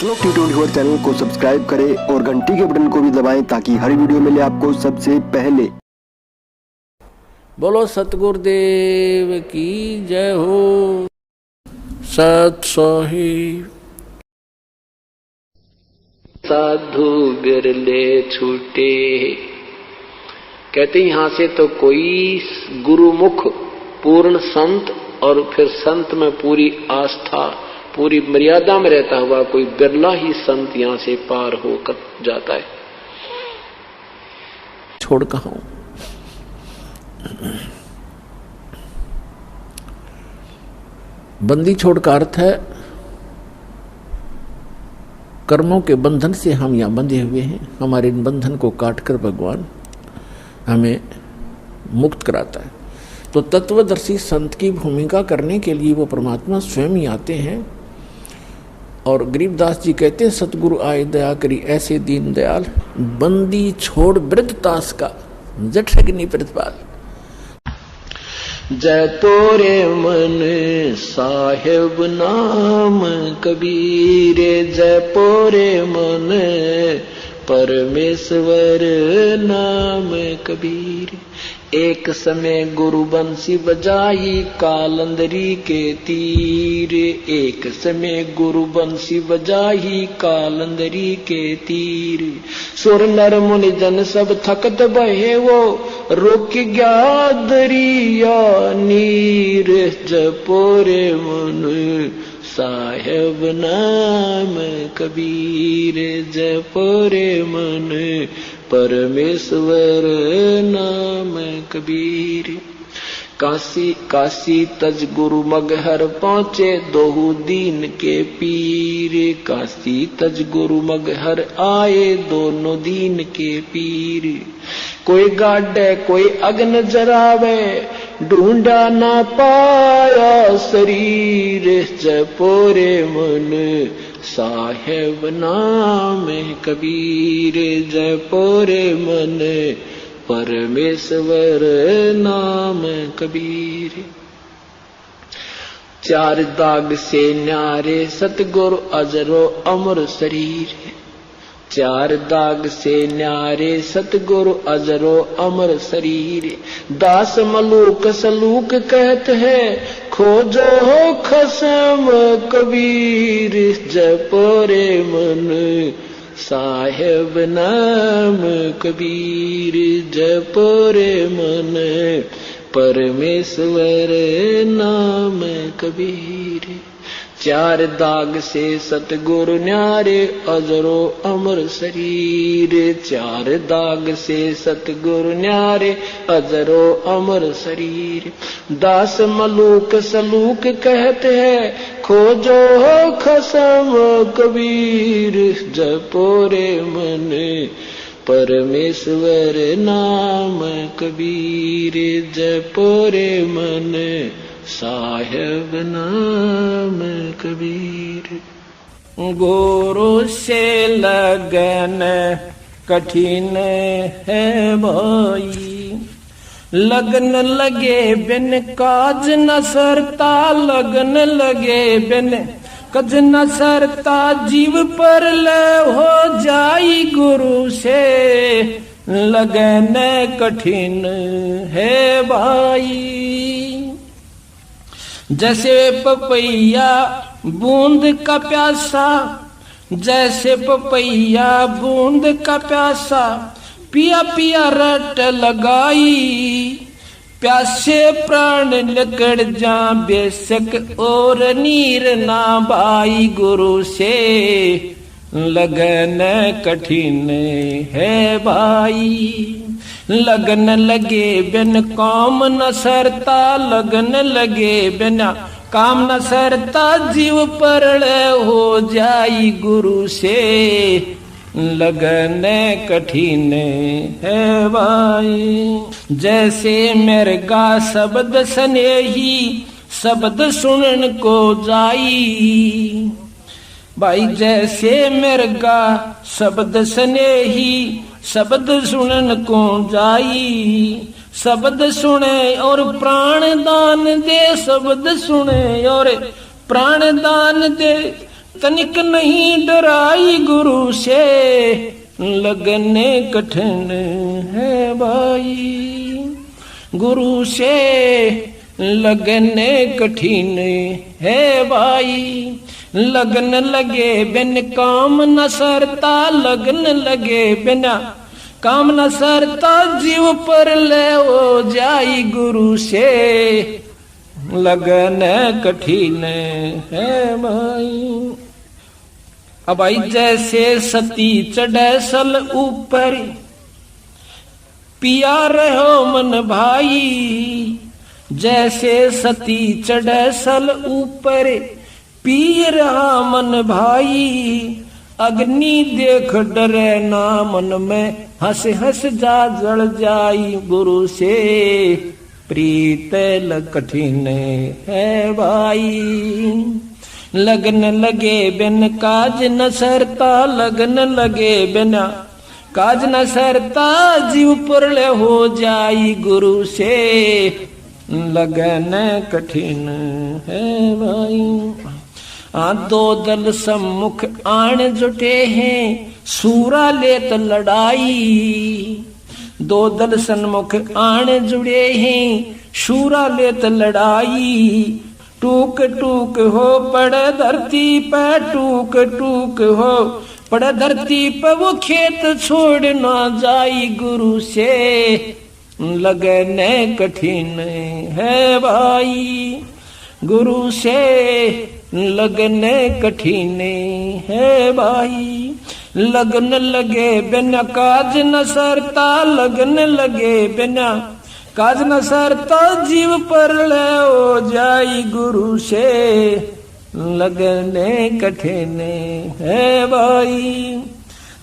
श्लोक T24 channel को subscribe करें और घंटी के बटन को भी दबाएं ताकि हर वीडियो मिले आपको सबसे पहले। बोलो सतगुरुदेव की जय हो। सत साहिब साधु बिरले छूटे, कहते यहां से तो कोई गुरुमुख पूर्ण संत और फिर संत में पूरी आस्था पूरी मर्यादा में रहता हुआ कोई बिरला ही संत यहां से पार होकर जाता है। छोड़ कहां हूं, बंदी छोड़ का अर्थ है कर्मों के बंधन से हम यहां बंधे हुए हैं। हमारे इन बंधन को काटकर भगवान हमें मुक्त कराता है। तो तत्वदर्शी संत की भूमिका करने के लिए वो परमात्मा स्वयं ही आते हैं। और गरीबदास जी कहते हैं सतगुरु आए दया करी ऐसे दीन दयाल, बंदी छोड़ वृद्ध तास का जठ अग्नि प्रतिपाल। जय तोरे मन साहेब नाम कबीर, जय पोरे मन परमेश्वर नाम कबीर। एक समय गुरु बंसी बजाई कालंदरी के तीर, एक समय गुरु बंसी बजाई कालंदरी के तीर। सुर नर मुनि जन सब थकत बहे वो, रोक गया दरिया नीर। जपोरे मन साहेब नाम कबीर, जपोरे मन परमेश्वर नाम कबीर। काशी काशी तज गुरु मगहर पहुंचे दोहु दीन के पीर। काशी तज गुरु मगहर आए दोनों दीन के पीर। कोई गाड़े कोई अग्न जरावे, ढूंढा ना पाया शरीर। जपोरे मन साहेब नाम कबीर, जपोरे मन परमेश्वर नाम कबीर। चार दाग से न्यारे सतगुरु अजरो अमर शरीर। चार दाग से न्यारे सतगुरु अजरो अमर शरीर। दास मलूक सलूक कहत है, खोजो हो खसम कबीर। जपोरे मन साहेब नाम कबीर, जपोरे मन परमेश्वर नाम कबीर। चार दाग से सतगुरु न्यारे अजरो अमर शरीर। चार दाग से सतगुरु न्यारे अजरो अमर शरीर। दास मलूक सलूक कहते हैं, खोजो हो खसम कबीर। जपोरे मन परमेश्वर नाम कबीर, जपोरे मन साहेब नाम कबीर। गुरु से लगन कठिन है भाई, लगन लगे बिन काज न सरता। लगन लगे बिन काज न सरता, जीव पर ले हो जाई। गुरु से लगन कठिन है भाई। जैसे पपैया बूंद का प्यासा, जैसे पपैया बूंद का प्यासा। पिया पिया रट लगाई, प्यासे प्राण निकल जा बेशक और नीर ना भाई। गुरु से लगन कठिन है भाई। लगन लगे बिन काम न सरता, लगन लगे बिना काम न सरता। जीव परल हो जाई, गुरु से लगन कठिन है भाई। जैसे मृगा शब्द स्नेही, शब्द सुनन को जाई भाई। जैसे मृगा शब्द स्नेही, शब्द सुनन को जाई। शब्द सुने और प्राण दान दे, शब्द सुने और प्राण दान दे। तनिक नहीं डराई गुरु से, लगने कठिन है भाई। गुरु से लगने कठिन है भाई। लगन लगे बिन काम न सरता, लगन लगे बिना काम न सरता, जीव पर ले ओ जाई गुरु से, लगन कठिन है भाई। अब आई जैसे सती चढ़े सल ऊपर, पिया रहो मन भाई। जैसे सती चढ़े सल ऊपर, पी रहा मन भाई। अग्नि देख डरे ना मन में, हंस हंस जा जल जाई गुरु से, प्रीत कठिन है भाई। लगन लगे बिन काज न सरता, लगन लगे बिना काज न सरता, जीव पुरले हो जाई गुरु से, लगन कठिन है भाई। दो दल सम्मुख आण जुटे हैं, सूरा लेत लड़ाई। दो दल सन्मुख आण जुड़े हैं, सूरा लेत लड़ाई। टूक टूक हो पड़े धरती पे, टूक टूक हो पड़े धरती पे, वो खेत छोड़ ना जाई गुरु से, लगने कठिन है भाई। गुरु से लगने कठिन है भाई। लगन लगे बिना काज न सरता, लगन लगे बिना काज न सरता, जीव पर ले ओ जाई गुरु से, लगने कठिन है भाई।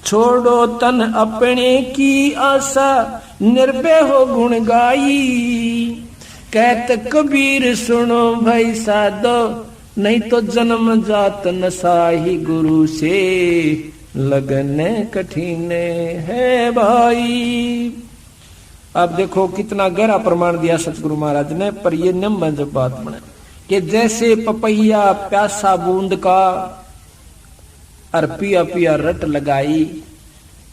छोड़ो तन अपने की आशा, निर्भय हो गुण गाई। कहत कबीर सुनो भाई साधो, नहीं तो जन्म जात न साही गुरु से, लगने कठिन है भाई। अब देखो कितना गहरा प्रमाण दिया सतगुरु महाराज ने, पर ये निम्न जब बात बने कि जैसे पपैया प्यासा बूंद का, और पिया पिया रट लगाई।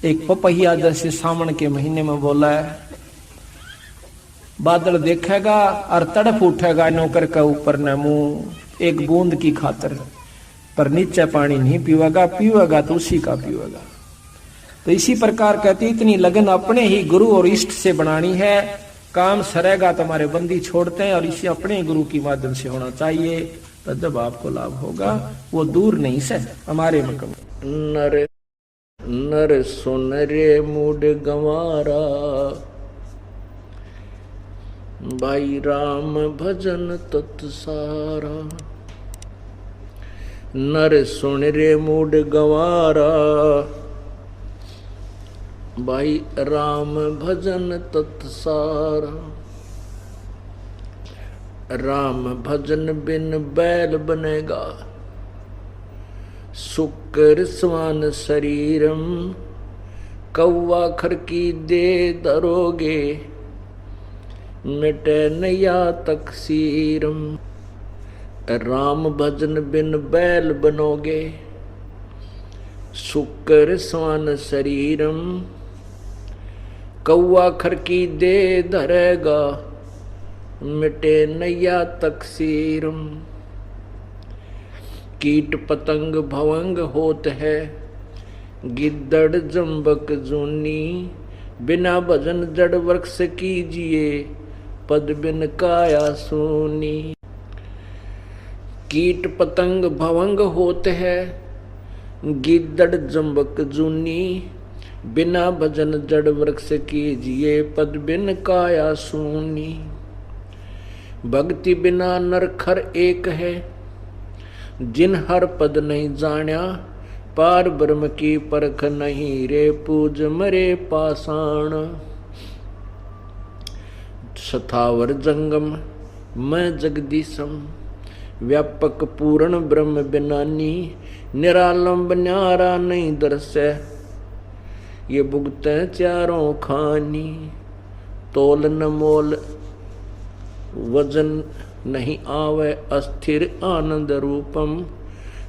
एक पपैया जैसे सावन के महीने में बोला है, बादल देखेगा और तड़प उठेगा नौकर के ऊपर न मुंह, एक बूंद की खातर, पर नीचे पानी नहीं पीवेगा, पीवेगा तो उसी का पीवेगा। तो इसी प्रकार कहती इतनी लगन अपने ही गुरु और इष्ट से बनानी है। काम सरेगा तो हमारे बंदी छोड़ते हैं, और इसे अपने गुरु की माध्यम से होना चाहिए, तो जब आपको लाभ होगा वो दूर नहीं से हमारे मकम। नर नर सुन रे मूड गंवारा, भाई राम भजन तत्सारा। नर सुन रे मूड गंवारा, भाई राम भजन तत्सारा। राम भजन बिन बैल बनेगा, शुक्र स्वान शरीरम। कौवा खर की दे दरोगे, मिटे नया तकसीरम। राम भजन बिन बैल बनोगे, शुक्र स्वान शरीरम। कौवा खर की दे धरेगा, मिटे नया तकसीरम। कीट पतंग भवंग होत है, गिद्दड़ जम्बक जूनी। बिना भजन जड़ वृक्ष कीजिए, पद बिन काया सूनी। कीट पतंग भवंग होत है, गिद्दड़ जम्बक जूनी। बिना भजन जड़ वृक्ष कीजिए, पद बिन काया सूनी। भक्ति बिना नरखर एक है, जिन हर पद नहीं जान्या। पार ब्रह्म की परख नहीं रे, पूज मरे पाषाण। सथावर जंगम मैं जगदीशम, व्यापक पूर्ण ब्रह्म बिनानी। निरालंब न्यारा नहीं दर्शे, ये भुगते चारों खानी। तोल न मोल वजन नहीं आवे, अस्थिर आनंद रूपम।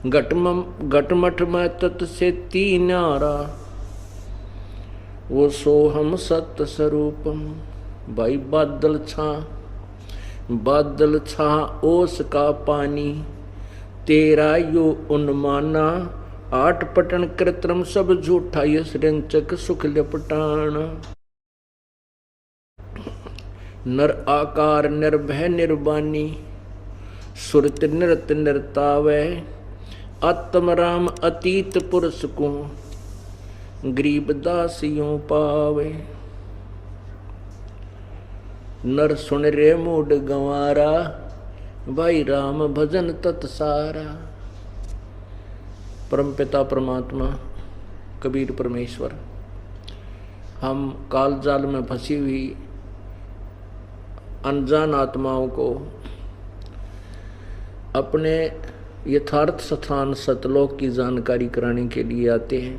घटमठ में तत् से तीनारा, वो सोहम सत्य स्वरूपम। भाई बादल छा ओस का पानी, तेरा यो उन्माना। आठ पटन कृत्रिम सब झूठा, यश रंचक सुख लपटान। नर आकार निर्भय निर्वाणी, सुरत नृत नृतावै। आत्म राम अतीत पुरुष को, गरीब दासियों पावे। नर सुन रे मूड गंवारा, भाई राम भजन तत्सारा। परमपिता परमात्मा कबीर परमेश्वर, हम काल जाल में फंसी हुई अनजान आत्माओं को अपने यथार्थ स्थान सतलोक की जानकारी कराने के लिए आते हैं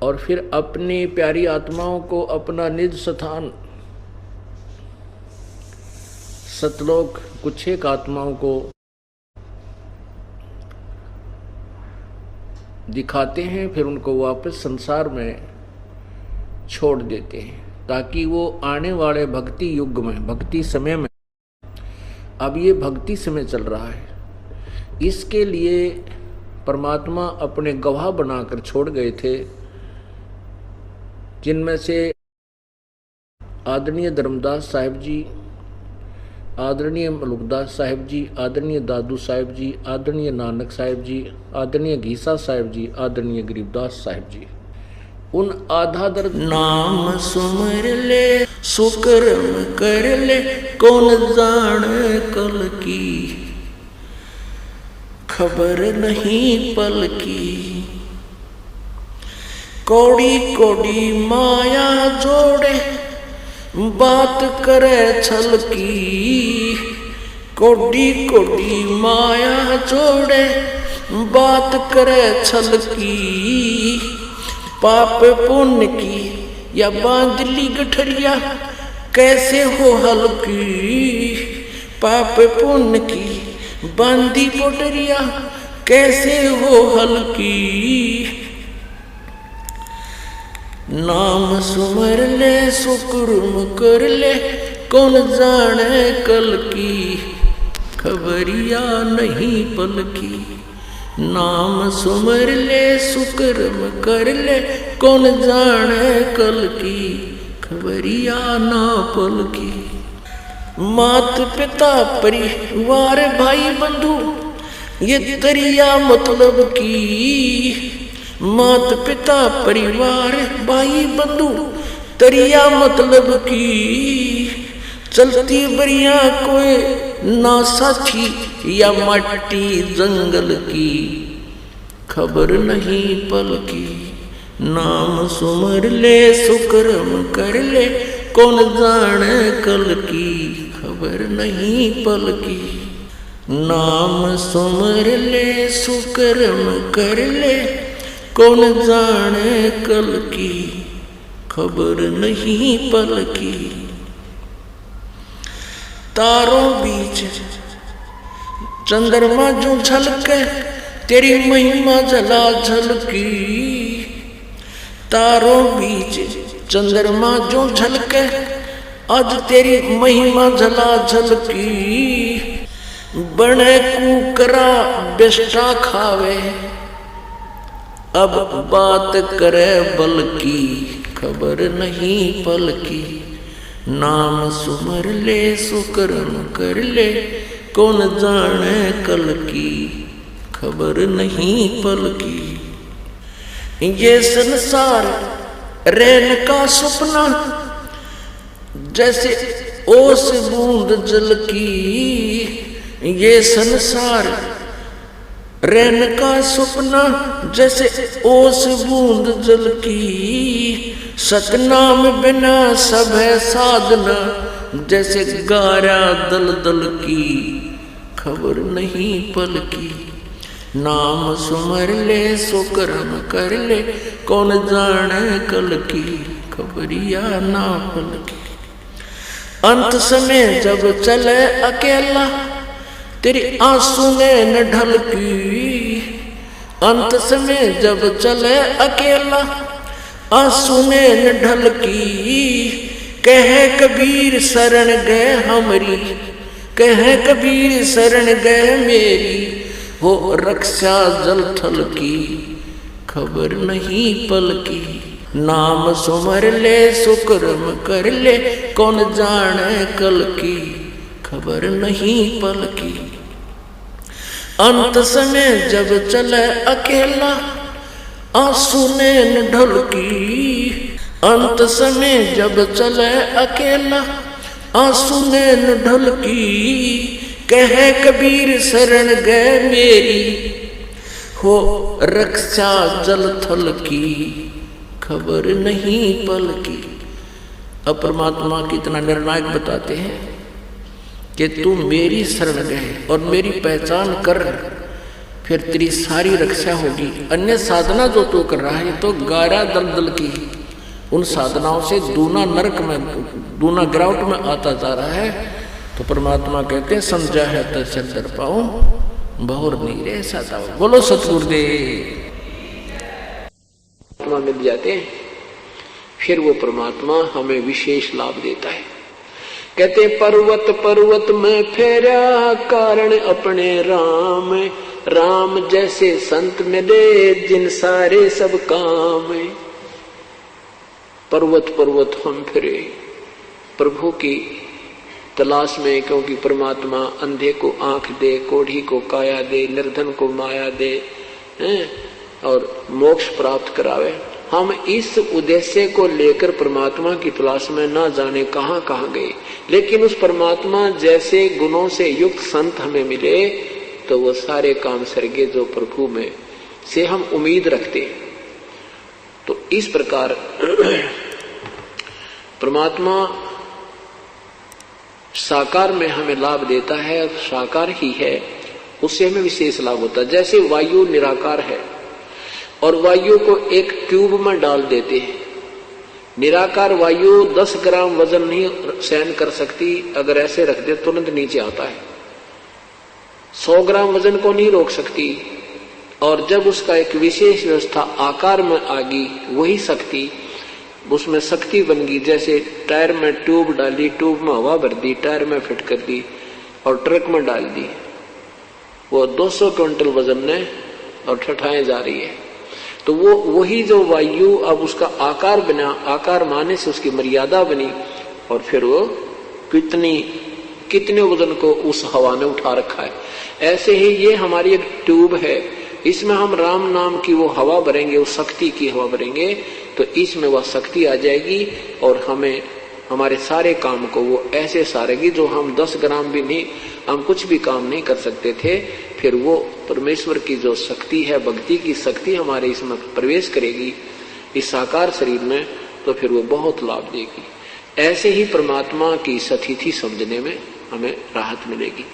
और फिर अपनी प्यारी आत्माओं को अपना निज स्थान सतलोक कुछ एक आत्माओं को दिखाते हैं, फिर उनको वापस संसार में छोड़ देते हैं ताकि वो आने वाले भक्ति युग में, भक्ति समय में, अब ये भक्ति समय चल रहा है, इसके लिए परमात्मा अपने गवाह बनाकर छोड़ गए थे, जिनमें से आदरणीय धर्मदास साहिब जी, आदरणीय मलुकदास साहिब जी, आदरणीय दादू साहिब जी, आदरणीय नानक साहिब जी, आदरणीय घीसा साहिब जी, आदरणीय गरीबदास साहिब जी। उन आधार नाम सुमर ले सुकर्म कर ले, कौन जाने कल की खबर नहीं पल की। कौड़ी कौड़ी माया जोड़े बात करे छल की। कौड़ी कौड़ी माया जोड़े बात करे छल की। पाप पुण्य की या बांधली गठरिया कैसे हो हल्की। पाप पुण्य की बांधी पोटरिया कैसे हो हल्की। नाम सुमर ले सुकुर्म कर ले, कौन जाने कल की खबरिया नहीं पल की। नाम सुमर ले सुकर्म कर ले, कौन जाने कल की खबरिया ना पल की। मात पिता परिवार भाई बंधु ये तरिया मतलब की। मात पिता परिवार भाई बंधु तरिया मतलब की। चलती बरिया कोई ना साथी या मट्टी जंगल की खबर नहीं पल की। नाम सुमर ले सुकर्म कर ले, कौन जाने कल की खबर नहीं पल की। नाम सुमर ले सुकर्म कर ले, कौन जाने कल की खबर नहीं पल की। तारों बीच चंद्रमा जो झलके तेरी महिमा जला झलकी। तारों बीच चंद्रमा जो झलके आज तेरी महिमा जला झलकी। बने कुकरा बेस्टा खावे अब बात करे बल की खबर नहीं पल की। नाम सुमर ले सुकर्म कर ले, कौन जाने कल की खबर नहीं पल की। ये संसार रैन का सपना जैसे ओस बूंद जल की। ये संसार रैन का सपना जैसे ओस बूंद जल की। सतनाम बिना सब है साधना जैसे गारा दल दल की खबर नहीं पल की। नाम सुमर ले सुकर्म कर ले, कौन जाने कल की खबरिया ना पल की। अंत समय जब चले अकेला तेरे आंसू में न ढलकी, अंत समय जब चले अकेला, आंसू में न ढलकी, कहे कबीर शरण गए हमरी, कहे कबीर शरण गए मेरी, हो रक्षा जल थल की खबर नहीं पल की, नाम सुमर ले सुकर्म कर ले, कौन जाने कल की खबर नहीं पल की। अंत समय जब चले अकेला, आंसू ने न ढलकी, अंत समय जब चले अकेला, आंसू ने न ढलकी, कहे कबीर शरण गए मेरी, हो रक्षा जल थल की खबर नहीं पल की। अब परमात्मा कितना निर्णायक बताते हैं कि तू मेरी शरण गए और मेरी पहचान कर, फिर तेरी सारी रक्षा होगी। अन्य साधना जो तू कर रहा है तो गारा दलदल की, उन साधनाओं से दूना नरक में, दूना गिरावट में आता जा रहा है। तो परमात्मा कहते हैं समझा है तो सिर दर पाऊं, बहुर नहीं रे साता। बोलो सतगुरुदेव। मिल जाते हैं, फिर वो परमात्मा हमें विशेष लाभ देता है। कहते पर्वत पर्वत में फेरा, कारण अपने राम, राम जैसे संत मिले, जिन सारे सब काम। पर्वत पर्वत हम फिरे प्रभु की तलाश में, क्योंकि परमात्मा अंधे को आंख दे, कोढ़ी को काया दे, निर्धन को माया दे और मोक्ष प्राप्त करावे। हम इस उद्देश्य को लेकर परमात्मा की तलाश में ना जाने कहां कहां गए, लेकिन उस परमात्मा जैसे गुणों से युक्त संत हमें मिले तो वो सारे काम सरगे जो प्रभु में से हम उम्मीद रखते। तो इस प्रकार परमात्मा साकार में हमें लाभ देता है, साकार ही है, उससे हमें विशेष लाभ होता है। जैसे वायु निराकार है और वायु को एक ट्यूब में डाल देते हैं। निराकार वायु 10 ग्राम वजन नहीं सहन कर सकती, अगर ऐसे रख दे तुरंत नीचे आता है। 100 ग्राम वजन को नहीं रोक सकती, और जब उसका एक विशेष व्यवस्था आकार में आ गई, वही शक्ति उसमें शक्ति बन गई। जैसे टायर में ट्यूब डाली, ट्यूब में हवा भर दी, टायर में फिट कर दी और ट्रक में डाल दी, वो 200 क्विंटल वजन ने और ठठाएं जा रही है। तो वो वही जो वायु अब उसका आकार बना, आकार माने से उसकी मर्यादा बनी, और फिर वो कितने वजन को उस हवा ने उठा रखा है। ऐसे ही ये हमारी एक ट्यूब है, इसमें हम राम नाम की वो हवा भरेंगे, उस शक्ति की हवा भरेंगे, तो इसमें वह शक्ति आ जाएगी और हमें हमारे सारे काम को वो ऐसे सारेगी जो हम 10 ग्राम भी नहीं, हम कुछ भी काम नहीं कर सकते थे। फिर वो परमेश्वर की जो शक्ति है, भक्ति की शक्ति हमारे इसमें प्रवेश करेगी इस साकार शरीर में, तो फिर वो बहुत लाभ देगी। ऐसे ही परमात्मा की सतिथि समझने में हमें राहत मिलेगी।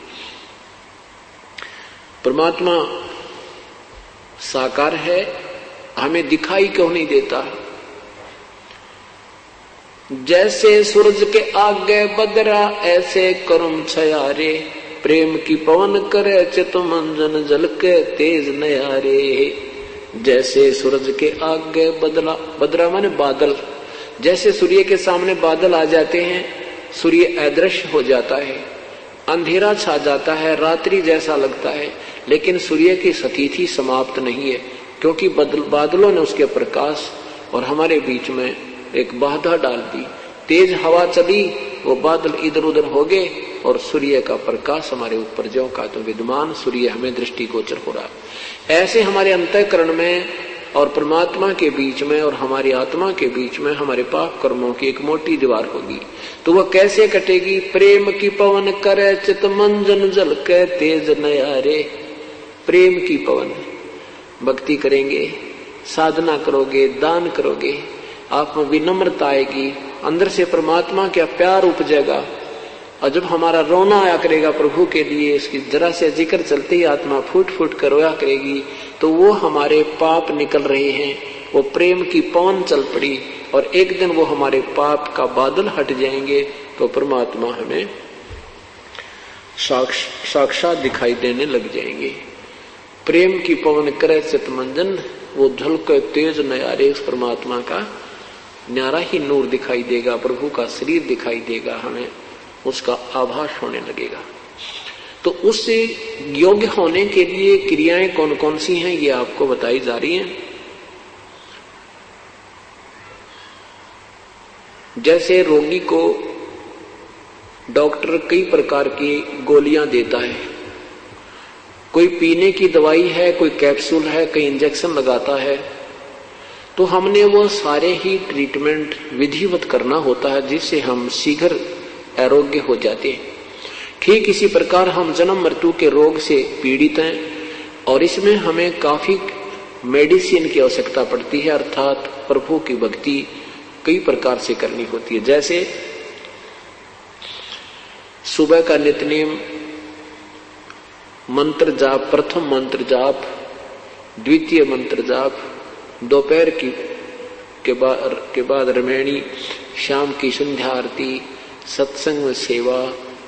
परमात्मा साकार है, हमें दिखाई क्यों नहीं देता? जैसे सूरज के आगे बदरा, ऐसे करुम छया रे, प्रेम की पवन करे चित मंजन जल के तेज नयारे। जैसे सूरज के आगे बदला, बदरा माने बादल, जैसे सूर्य के सामने बादल आ जाते हैं, सूर्य अदृश्य हो जाता है, अंधेरा छा जाता है, रात्रि जैसा लगता है, लेकिन सूर्य की सतिथि समाप्त नहीं है, क्योंकि बादलों ने उसके प्रकाश और हमारे बीच में एक बाधा डाल दी। तेज हवा चली, वो बादल इधर उधर हो गए और सूर्य का प्रकाश हमारे ऊपर ज्यों का तो विद्यमान सूर्य हमें दृष्टिगोचर हो रहा है। ऐसे हमारे अंतःकरण में और परमात्मा के बीच में और हमारी आत्मा के बीच में हमारे पाप कर्मों की एक मोटी दीवार होगी। तो वह कैसे कटेगी? प्रेम की पवन करे चित मंजन जल के तेज नयारे। प्रेम की पवन, भक्ति करेंगे, साधना करोगे, दान करोगे, आप में विनम्रता आएगी, अंदर से परमात्मा का प्यार उपजेगा। और जब हमारा रोना आया करेगा प्रभु के लिए, इसकी जरा से जिक्र चलते ही आत्मा फूट फूट कर रोया करेगी, तो वो हमारे पाप निकल रहे हैं, वो प्रेम की पवन चल पड़ी और एक दिन वो हमारे पाप का बादल हट जाएंगे। तो परमात्मा हमें साक्षात दिखाई देने लग जाएंगे। प्रेम की पवन करे चितमंजन, वो झलके तेज नयारे उस परमात्मा का न्यारा ही नूर दिखाई देगा, प्रभु का शरीर दिखाई देगा, हमें उसका आभास होने लगेगा। तो उससे योग्य होने के लिए क्रियाएं कौन कौन सी हैं ये आपको बताई जा रही हैं। जैसे रोगी को डॉक्टर कई प्रकार की गोलियां देता है, कोई पीने की दवाई है, कोई कैप्सूल है, कोई इंजेक्शन लगाता है, तो हमने वो सारे ही ट्रीटमेंट विधिवत करना होता है जिससे हम शीघ्र आरोग्य हो जाते हैं। ठीक इसी प्रकार हम जन्म मृत्यु के रोग से पीड़ित हैं और इसमें हमें काफी मेडिसिन की आवश्यकता पड़ती है, अर्थात प्रभु की भक्ति कई प्रकार से करनी होती है। जैसे सुबह का नित्यनेम मंत्र जाप, प्रथम मंत्र जाप, द्वितीय मंत्र जाप, दोपहर के बाद रमैणी, शाम की संध्या आरती, सत्संग में सेवा,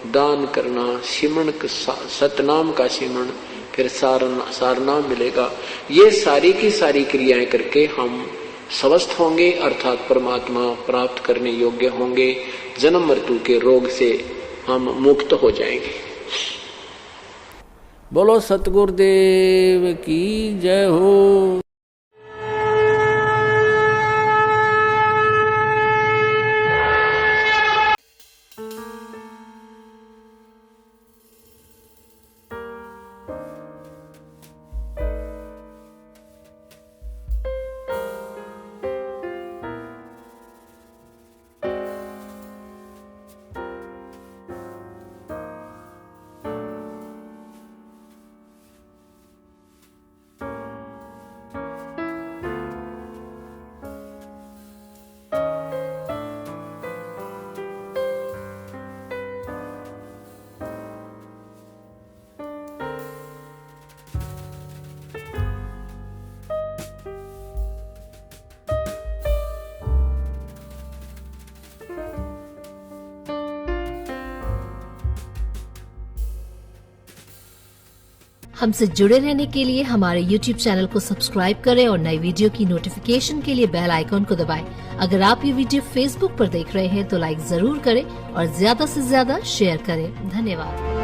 दान करना, सिमरण सतनाम का सिमरण, फिर सारनाम मिलेगा। ये सारी की सारी क्रियाएं करके हम स्वस्थ होंगे, अर्थात परमात्मा प्राप्त करने योग्य होंगे। जन्म मृत्यु के रोग से हम मुक्त हो जाएंगे। बोलो सतगुरुदेव की जय हो। हमसे जुड़े रहने के लिए हमारे YouTube चैनल को सब्सक्राइब करें और नई वीडियो की नोटिफिकेशन के लिए बेल आइकॉन को दबाएं। अगर आप ये वीडियो Facebook पर देख रहे हैं तो लाइक जरूर करें और ज्यादा से ज्यादा शेयर करें। धन्यवाद।